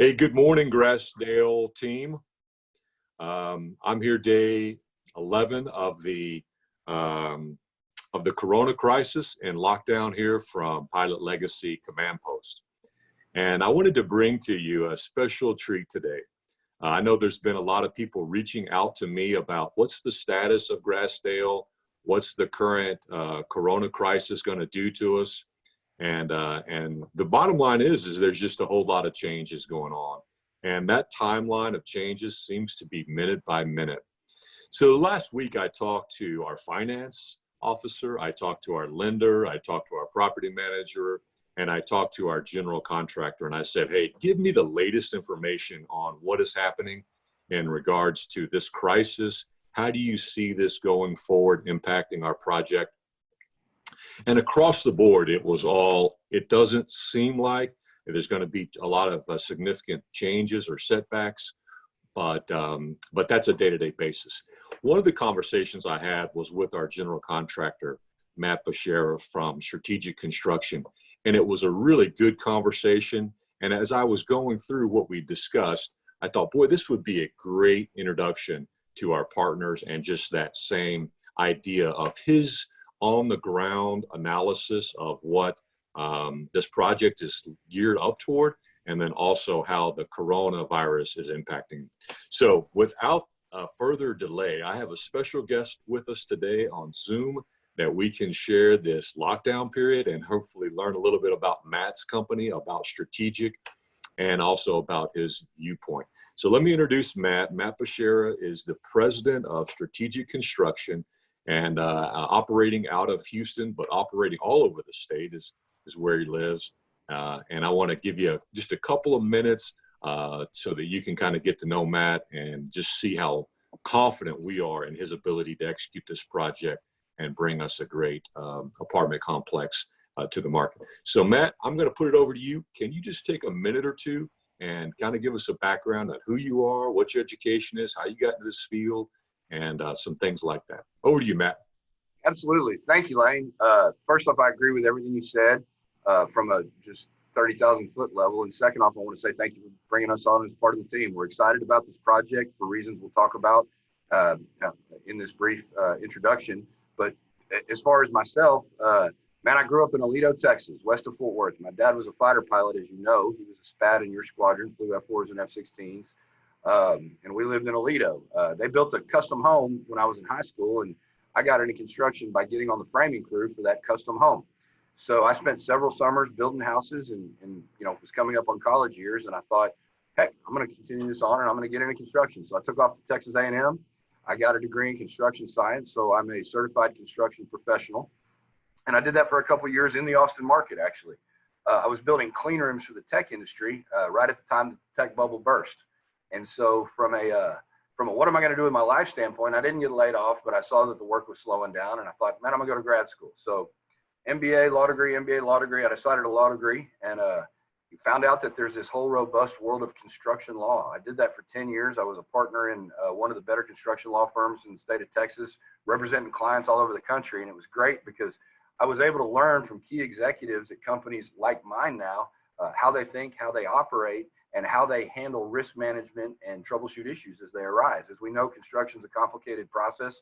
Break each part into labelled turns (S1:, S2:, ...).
S1: Hey, good morning, Grassdale team. I'm here day 11 of the Corona crisis and lockdown here from Pilot Legacy Command Post. And I wanted to bring to you a special treat today. I know there's been a lot of people reaching out to me about what's the status of Grassdale, what's the current Corona crisis going to do to us. And the bottom line is there's just a whole lot of changes going on. And that timeline of changes seems to be minute by minute. So last week I talked to our finance officer, I talked to our lender, I talked to our property manager, and I talked to our general contractor. And I said, hey, give me the latest information on what is happening in regards to this crisis. How do you see this going forward impacting our project? And across the board, it doesn't seem like there's going to be a lot of significant changes or setbacks, but that's a day-to-day basis. One of the conversations I had was with our general contractor, Matt Bashera from Strategic Construction, and it was a really good conversation. And as I was going through what we discussed, I thought, boy, this would be a great introduction to our partners and just that same idea of his on-the-ground analysis of what this project is geared up toward, and then also how the coronavirus is impacting. So without further delay, I have a special guest with us today on Zoom that we can share this lockdown period and hopefully learn a little bit about Matt's company, about Strategic, and also about his viewpoint. So let me introduce Matt. Matt Bashera is the president of Strategic Construction, and operating out of Houston, but operating all over the state is where he lives. And I want to give you just a couple of minutes so that you can kind of get to know Matt and just see how confident we are in his ability to execute this project and bring us a great apartment complex to the market. So Matt, I'm going to put it over to you. Can you just take a minute or two and kind of give us a background on who you are, what your education is, how you got into this field, and some things like that. Over to you, Matt.
S2: Absolutely. Thank you, Lane. First off, I agree with everything you said from a just 30,000 foot level. And second off, I want to say thank you for bringing us on as part of the team. We're excited about this project for reasons we'll talk about in this brief introduction. But as far as myself, man, I grew up in Aledo, Texas, west of Fort Worth. My dad was a fighter pilot, as you know. He was a SPAD in your squadron, flew F-4s and F-16s. And we lived in Aledo. They built a custom home when I was in high school, and I got into construction by getting on the framing crew for that custom home. So I spent several summers building houses and was coming up on college years, and I thought, heck, I'm going to continue this on and I'm going to get into construction. So I took off to Texas A&M. I got a degree in construction science, so I'm a certified construction professional. And I did that for a couple of years in the Austin market, actually. I was building clean rooms for the tech industry right at the time that the tech bubble burst. And so from a what am I going to do with my life standpoint, I didn't get laid off, but I saw that the work was slowing down, and I thought, man, I'm going to go to grad school. So MBA, law degree, MBA, law degree. I decided a law degree, and found out that there's this whole robust world of construction law. I did that for 10 years. I was a partner in one of the better construction law firms in the state of Texas, representing clients all over the country. And it was great because I was able to learn from key executives at companies like mine now, how they think, how they operate, and how they handle risk management and troubleshoot issues as they arise. As we know, construction is a complicated process.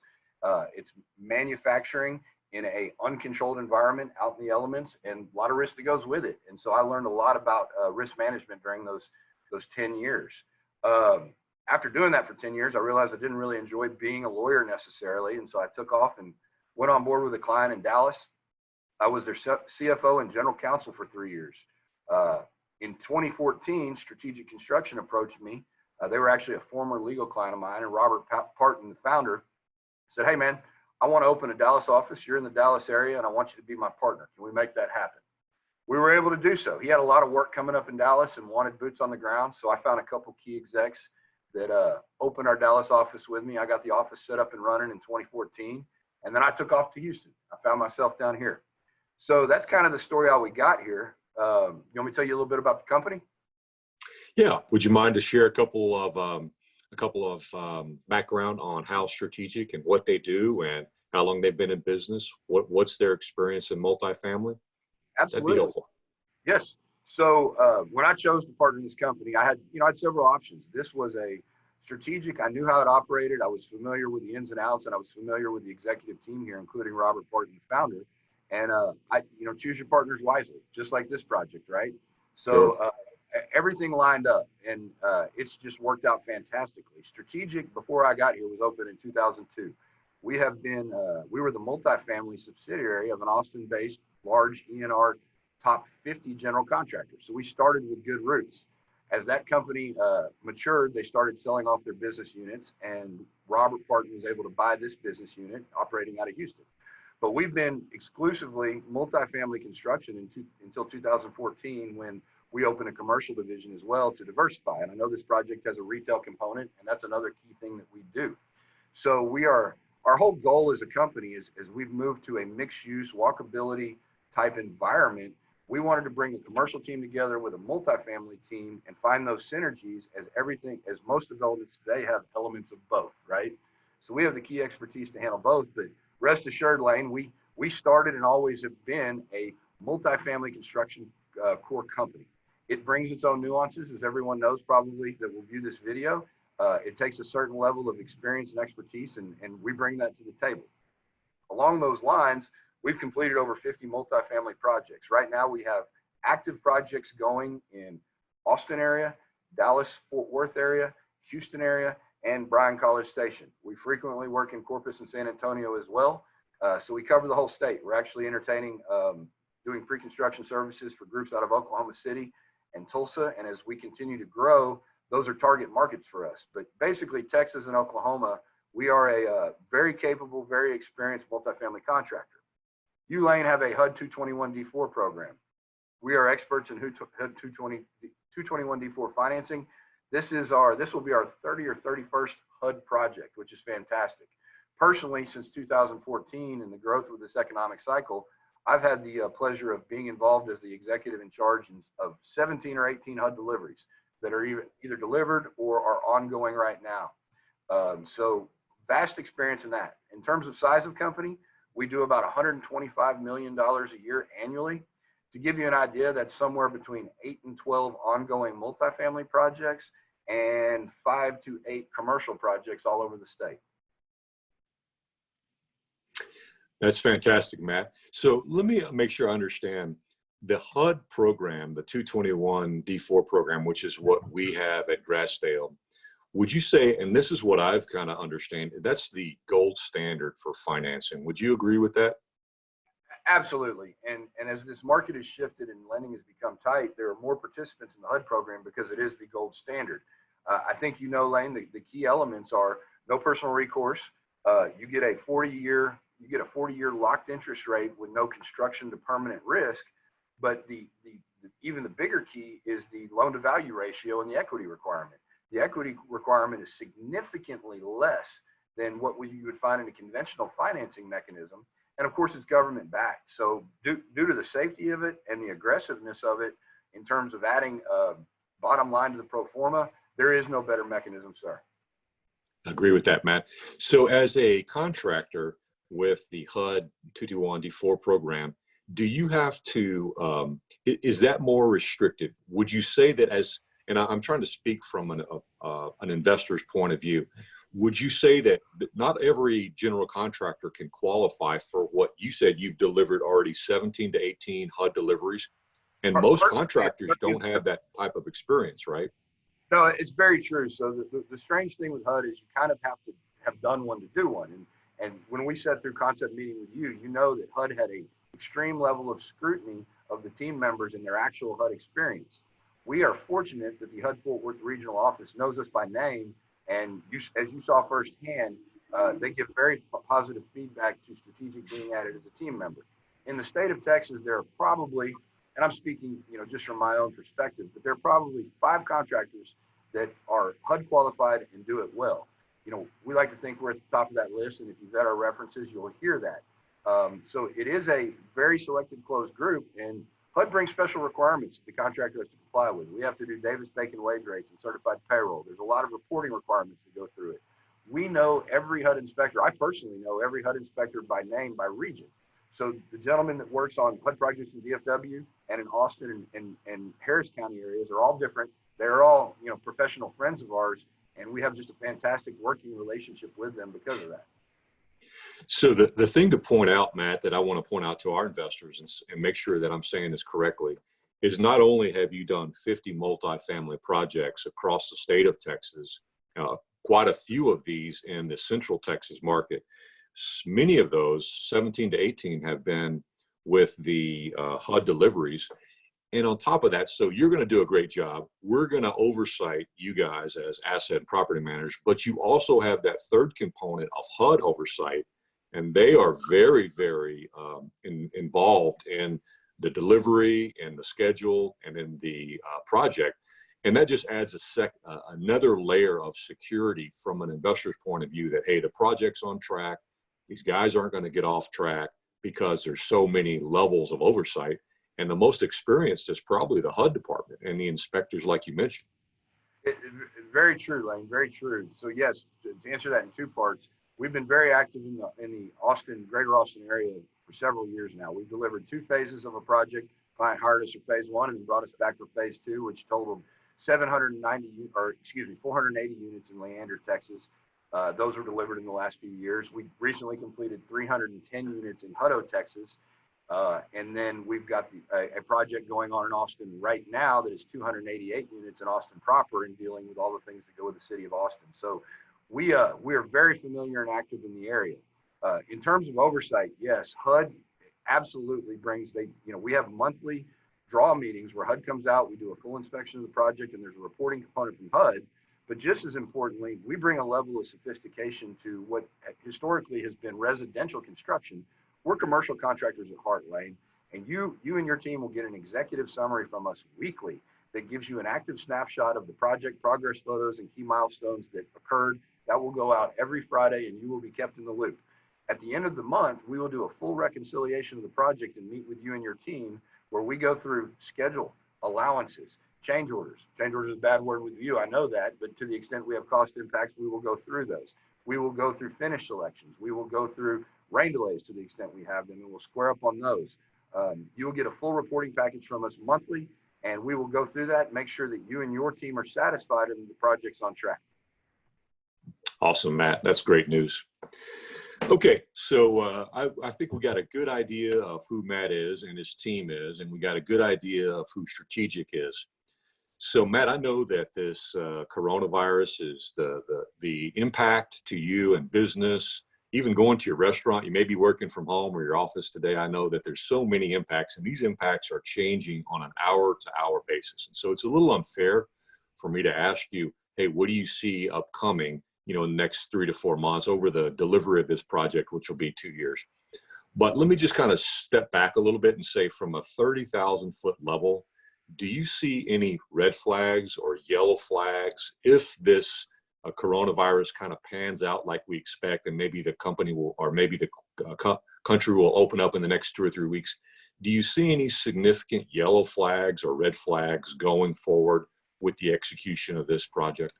S2: It's manufacturing in a uncontrolled environment out in the elements, and a lot of risk that goes with it. And so I learned a lot about risk management during those 10 years. After doing that for 10 years, I realized I didn't really enjoy being a lawyer necessarily. And so I took off and went on board with a client in Dallas. I was their CFO and general counsel for 3 years. In 2014, Strategic Construction approached me. They were actually a former legal client of mine, and Robert Parton, the founder, said, hey man, I want to open a Dallas office. You're in the Dallas area, and I want you to be my partner. Can we make that happen? We were able to do so. He had a lot of work coming up in Dallas and wanted boots on the ground. So I found a couple key execs that opened our Dallas office with me. I got the office set up and running in 2014. And then I took off to Houston. I found myself down here. So that's kind of the story how we got here. You want me to tell you a little bit about the company?
S1: Yeah. Would you mind to share a couple of background on how Strategic and what they do and how long they've been in business? What's their experience in multifamily?
S2: Absolutely.
S1: That'd be helpful.
S2: Yes. So when I chose to partner in this company, I had several options. This was a strategic. I knew how it operated. I was familiar with the ins and outs, and I was familiar with the executive team here, including Robert Barton, the founder. And choose your partners wisely, just like this project, right?
S1: Sure.
S2: So everything lined up, and it's just worked out fantastically. Strategic, before I got here, was open in 2002. We were the multifamily subsidiary of an Austin-based large ENR top 50 general contractors. So we started with good roots. As that company matured, they started selling off their business units, and Robert Barton was able to buy this business unit operating out of Houston. But we've been exclusively multifamily construction until 2014, when we opened a commercial division as well to diversify. And I know this project has a retail component, and that's another key thing that we do. So our whole goal as a company is, as we've moved to a mixed use walkability type environment, we wanted to bring a commercial team together with a multifamily team and find those synergies, as most developments today have elements of both, right? So we have the key expertise to handle both, but rest assured, Lane, we started and always have been a multifamily construction core company. It brings its own nuances, as everyone knows probably that will view this video. It takes a certain level of experience and expertise, and we bring that to the table. Along those lines, we've completed over 50 multifamily projects. Right now, we have active projects going in Austin area, Dallas, Fort Worth area, Houston area, and Bryan College Station. We frequently work in Corpus and San Antonio as well. So we cover the whole state. We're actually entertaining, doing pre-construction services for groups out of Oklahoma City and Tulsa. And as we continue to grow, those are target markets for us. But basically, Texas and Oklahoma, we are a very capable, very experienced multifamily contractor. You, Lane, have a HUD 221D4 program. We are experts in HUD 221D4 financing. This will be our 30 or 31st HUD project, which is fantastic. Personally, since 2014 and the growth of this economic cycle, I've had the pleasure of being involved as the executive in charge of 17 or 18 HUD deliveries that are either delivered or are ongoing right now. So vast experience in that. In terms of size of company, we do about $125 million a year annually. To give you an idea, that's somewhere between 8 and 12 ongoing multifamily projects and 5 to 8 commercial projects all over the state.
S1: That's fantastic, Matt. So let me make sure I understand the HUD program, the 221D4 program, which is what we have at Grassdale. Would you say, and this is what I've kind of understand, that's the gold standard for financing. Would you agree with that?
S2: Absolutely. And as this market has shifted and lending has become tight, there are more participants in the HUD program because it is the gold standard. I think you know, Lane, the key elements are no personal recourse. You get a 40-year locked interest rate with no construction to permanent risk. But even the bigger key is the loan to value ratio and the equity requirement. The equity requirement is significantly less than what you would find in a conventional financing mechanism. And of course, it's government backed. So due to the safety of it and the aggressiveness of it in terms of adding bottom line to the pro forma, there is no better mechanism, sir.
S1: I agree with that, Matt. So as a contractor with the HUD 221D4 program, do you have to, is that more restrictive? Would you say that and I'm trying to speak from an investor's point of view, would you say that not every general contractor can qualify for what you said you've delivered already 17 to 18 HUD deliveries? And most contractors don't have that type of experience, right?
S2: No, it's very true. So the strange thing with HUD is you kind of have to have done one to do one. And when we sat through concept meeting with you, you know that HUD had a extreme level of scrutiny of the team members and their actual HUD experience. We are fortunate that the HUD Fort Worth regional office knows us by name, and as you saw firsthand, they give very positive feedback to strategic being added as a team member. In the state of Texas, there are probably, and I'm speaking, just from my own perspective, but there are probably 5 contractors that are HUD qualified and do it well. We like to think we're at the top of that list, and if you've got our references, you'll hear that. So it is a very selected closed group, and HUD brings special requirements that the contractor has to comply with. We have to do Davis-Bacon wage rates and certified payroll. There's a lot of reporting requirements that go through it. We know every HUD inspector. I personally know every HUD inspector by name, by region. So the gentleman that works on HUD projects in DFW and in Austin and Harris County areas are all different. They're all, professional friends of ours, and we have just a fantastic working relationship with them because of that.
S1: So the thing to point out, Matt, that I want to point out to our investors and make sure that I'm saying this correctly, is not only have you done 50 multifamily projects across the state of Texas, quite a few of these in the central Texas market. Many of those, 17 to 18, have been with the HUD deliveries. And on top of that, so you're going to do a great job. We're going to oversight you guys as asset and property managers, but you also have that third component of HUD oversight. And they are very, very involved in the delivery and the schedule and in the project. And that just adds another layer of security from an investor's point of view that, hey, the project's on track. These guys aren't going to get off track because there's so many levels of oversight. And the most experienced is probably the HUD department and the inspectors, like you mentioned.
S2: Very true, Lane, very true. So yes, to answer that in two parts, we've been very active in the Austin, greater Austin area for several years now. We've delivered 2 phases of a project. Client hired us for phase 1 and brought us back for phase 2, which totaled 480 units in Leander, Texas. Those were delivered in the last few years. We recently completed 310 units in Hutto, Texas. And then we've got a project going on in Austin right now that is 288 units in Austin proper and dealing with all the things that go with the city of Austin. So we are very familiar and active in the area. In terms of oversight, yes, HUD absolutely brings, we have monthly draw meetings where HUD comes out, we do a full inspection of the project, and there's a reporting component from HUD. But just as importantly, we bring a level of sophistication to what historically has been residential construction. We're commercial contractors at heart, Lane, and you and your team will get an executive summary from us weekly that gives you an active snapshot of the project progress photos and key milestones that occurred. That will go out every Friday, and you will be kept in the loop. At the end of the month, we will do a full reconciliation of the project and meet with you and your team where we go through schedule, allowances, change orders. Change orders is a bad word with you, I know that, but to the extent we have cost impacts, we will go through those. We will go through finish selections. We will go through rain delays to the extent we have them, and we'll square up on those. You will get a full reporting package from us monthly, and we will go through that and make sure that you and your team are satisfied and the project's on track.
S1: Awesome, Matt. That's great news. Okay, so I think we got a good idea of who Matt is and his team is, and we got a good idea of who Strategic is. So, Matt, I know that this coronavirus is the impact to you and business, even going to your restaurant. You may be working from home or your office today. I know that there's so many impacts, and these impacts are changing on an hour-to-hour basis. And so it's a little unfair for me to ask you, hey, what do you see upcoming, in the next 3 to 4 months over the delivery of this project, which will be 2 years. But let me just kind of step back a little bit and say, from a 30,000-foot level, do you see any red flags or yellow flags if this coronavirus kind of pans out like we expect, and maybe the company will, or maybe the country will open up in the next 2 or 3 weeks? Do you see any significant yellow flags or red flags going forward with the execution of this project?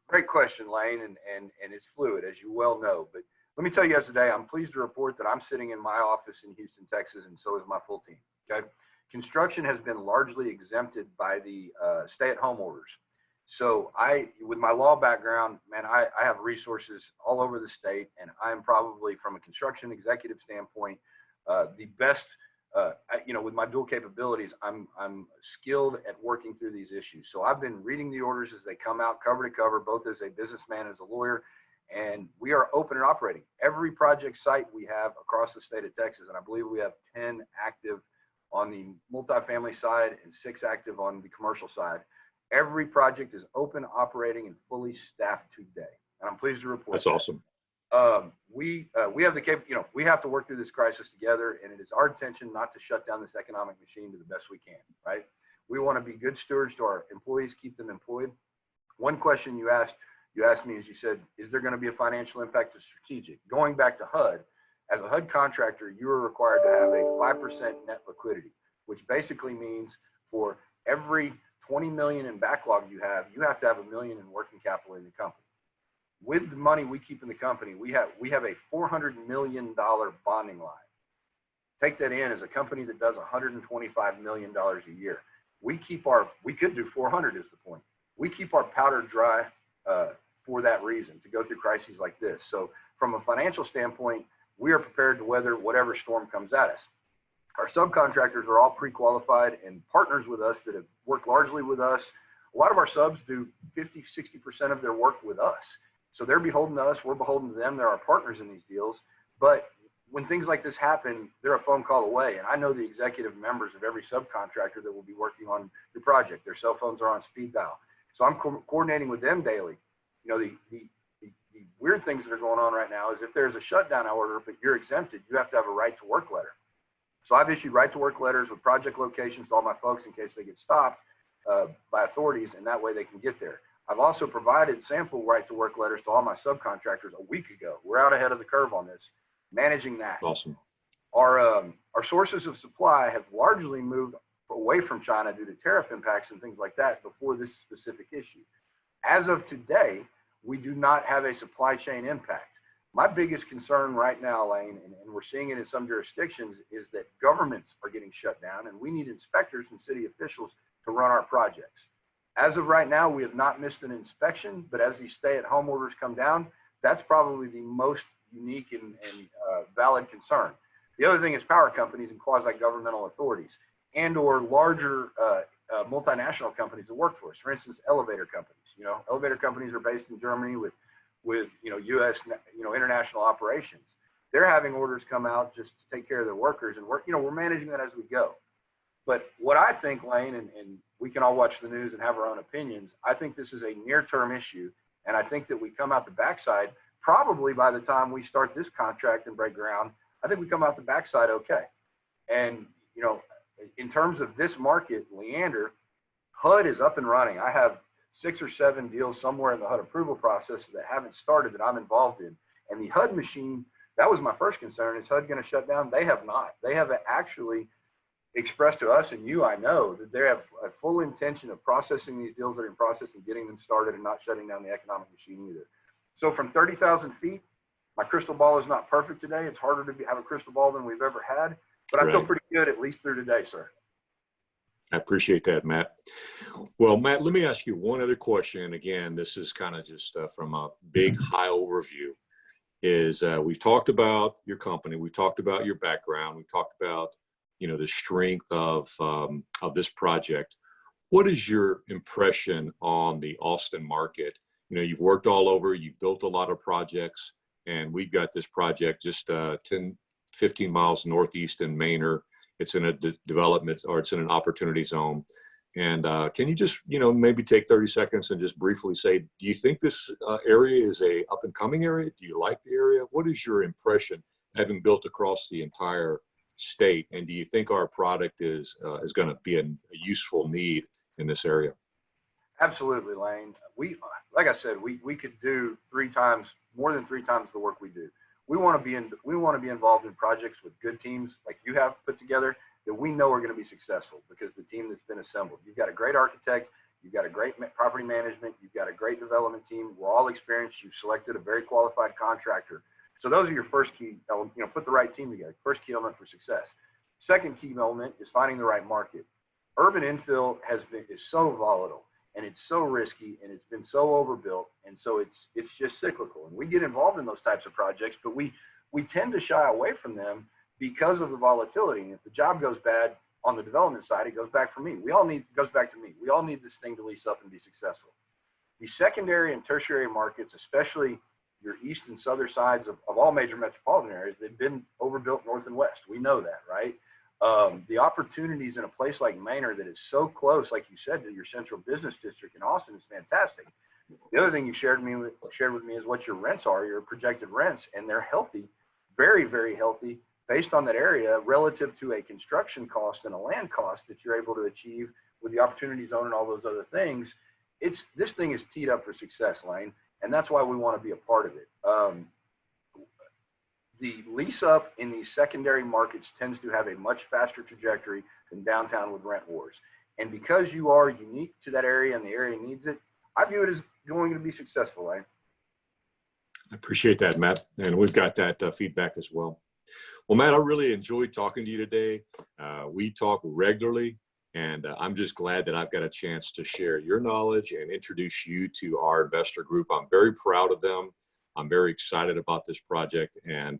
S2: Great question, Lane, and it's fluid, as you well know. But let me tell you, as today, I'm pleased to report that I'm sitting in my office in Houston, Texas, and so is my full team. Okay, construction has been largely exempted by the stay-at-home orders. So with my law background, man, I have resources all over the state, and I'm probably, from a construction executive standpoint, the best. With my dual capabilities, I'm skilled at working through these issues. So I've been reading the orders as they come out, cover to cover, both as a businessman and as a lawyer, and we are open and operating. Every project site we have across the state of Texas, and I believe we have 10 active on the multifamily side and 6 active on the commercial side. Every project is open, operating, and fully staffed today, and I'm pleased to report.
S1: That's awesome.
S2: We have the we have to work through this crisis together, and it is our intention not to shut down this economic machine to the best we can, right? We want to be good stewards to our employees, keep them employed. One question you asked me, as you said, is there going to be a financial impact to Strategic? Going back to HUD, as a HUD contractor, you are required to have a 5% net liquidity, which basically means for every 20 million in backlog you have to have $1 million in working capital in the company. With the money we keep in the company, we have a $400 million bonding line. Take that in as a company that does $125 million a year. We could do 400 is the point. We keep our powder dry for that reason, to go through crises like this. So from a financial standpoint, we are prepared to weather whatever storm comes at us. Our subcontractors are all pre-qualified and partners with us that have worked largely with us. A lot of our subs do 50, 60% of their work with us. So they're beholden to us, we're beholden to them, they're our partners in these deals. But when things like this happen, they're a phone call away. And I know the executive members of every subcontractor that will be working on your project. Their cell phones are on speed dial. So I'm coordinating with them daily. You know, the weird things that are going on right now is if there's a shutdown order, but you're exempted, you have to have a right to work letter. So I've issued right to work letters with project locations to all my folks in case they get stopped by authorities, and that way they can get there. I've also provided sample right to work letters to all my subcontractors a week ago. We're out ahead of the curve on this, managing that.
S1: Awesome.
S2: Our sources of supply have largely moved away from China due to tariff impacts and things like that before this specific issue. As of today, we do not have a supply chain impact. My biggest concern right now, Lane, and we're seeing it in some jurisdictions, is that governments are getting shut down and we need inspectors and city officials to run our projects. As of right now, we have not missed an inspection, but as these stay-at-home orders come down, that's probably the most unique and valid concern. The other thing is power companies and quasi-governmental authorities and or larger multinational companies that work for us. For instance, elevator companies. You know, elevator companies are based in Germany with U.S. international operations. They're having orders come out just to take care of their workers, and we're managing that as we go. But what I think, Lane, and we can all watch the news and have our own opinions, I think this is a near-term issue, and I think that we come out the backside, probably by the time we start this contract and break ground, I think we come out the backside okay. And, in terms of this market, Leander, HUD is up and running. I have 6 or 7 deals somewhere in the HUD approval process that haven't started that I'm involved in. And the HUD machine, that was my first concern, is HUD going to shut down? They have not. They have actually expressed to us and you, I know, that they have a full intention of processing these deals that are in process and getting them started and not shutting down the economic machine either. So from 30,000 feet, my crystal ball is not perfect today. It's harder to have a crystal ball than we've ever had, but I feel pretty good at least through today, sir. I
S1: appreciate that, Matt. Well, Matt, let me ask you one other question. And again, this is kind of just from a big high overview. Is we've talked about your company, we've talked about your background, we've talked about the strength of this project. What is your impression on the Austin market? You've worked all over, you've built a lot of projects, and we've got this project just 10, 15 miles northeast in Manor. It's in a development, or it's in an opportunity zone. And can you just, maybe take 30 seconds and just briefly say, do you think this area is a up and coming area? Do you like the area? What is your impression, having built across the entire state? And do you think our product is going to be a useful need in this area?
S2: Absolutely, Lane. Like I said, we could do more than three times the work we do. We want to be involved in projects with good teams like you have put together that we know are going to be successful because the team that's been assembled. You've got a great architect, you've got a great property management, you've got a great development team. We're all experienced. You've selected a very qualified contractor. So those are your first key element. Put the right team together. First key element for success. Second key element is finding the right market. Urban infill is so volatile and it's so risky and it's been so overbuilt, and so it's just cyclical. And we get involved in those types of projects, but we tend to shy away from them because of the volatility. And if the job goes bad on the development side, it goes back to me. We all need this thing to lease up and be successful. The secondary and tertiary markets, especially your east and southern sides of all major metropolitan areas, they've been overbuilt north and west. We know that, right? The opportunities in a place like Manor that is so close, like you said, to your central business district in Austin is fantastic. The other thing you shared with me is what your rents are, your projected rents, and they're healthy, very, very healthy, based on that area relative to a construction cost and a land cost that you're able to achieve with the opportunity zone and all those other things. This thing is teed up for success, Lane, and that's why we want to be a part of it. The lease up in these secondary markets tends to have a much faster trajectory than downtown with rent wars. And because you are unique to that area and the area needs it, I view it as going to be successful, Lane.
S1: I appreciate that, Matt. And we've got that feedback as well. Well, Matt, I really enjoyed talking to you today. We talk regularly, and I'm just glad that I've got a chance to share your knowledge and introduce you to our investor group. I'm very proud of them. I'm very excited about this project, and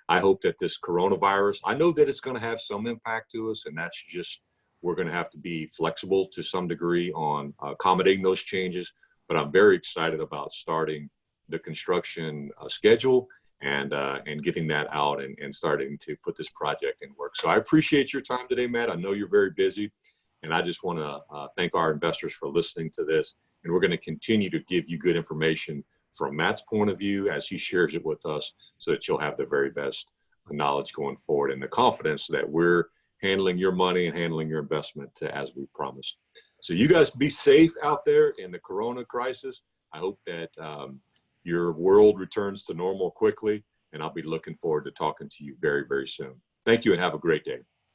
S1: I hope that this coronavirus, I know that it's going to have some impact to us, and that's just, we're going to have to be flexible to some degree on accommodating those changes, but I'm very excited about starting the construction schedule and getting that out and starting to put this project in work. So I appreciate your time today, Matt. I know you're very busy, and I just want to thank our investors for listening to this, and we're going to continue to give you good information from Matt's point of view as he shares it with us so that you'll have the very best knowledge going forward and the confidence that we're handling your money and handling your investment as we promised. So you guys be safe out there in the corona crisis. I hope that your world returns to normal quickly, and I'll be looking forward to talking to you very, very soon. Thank you and have a great day.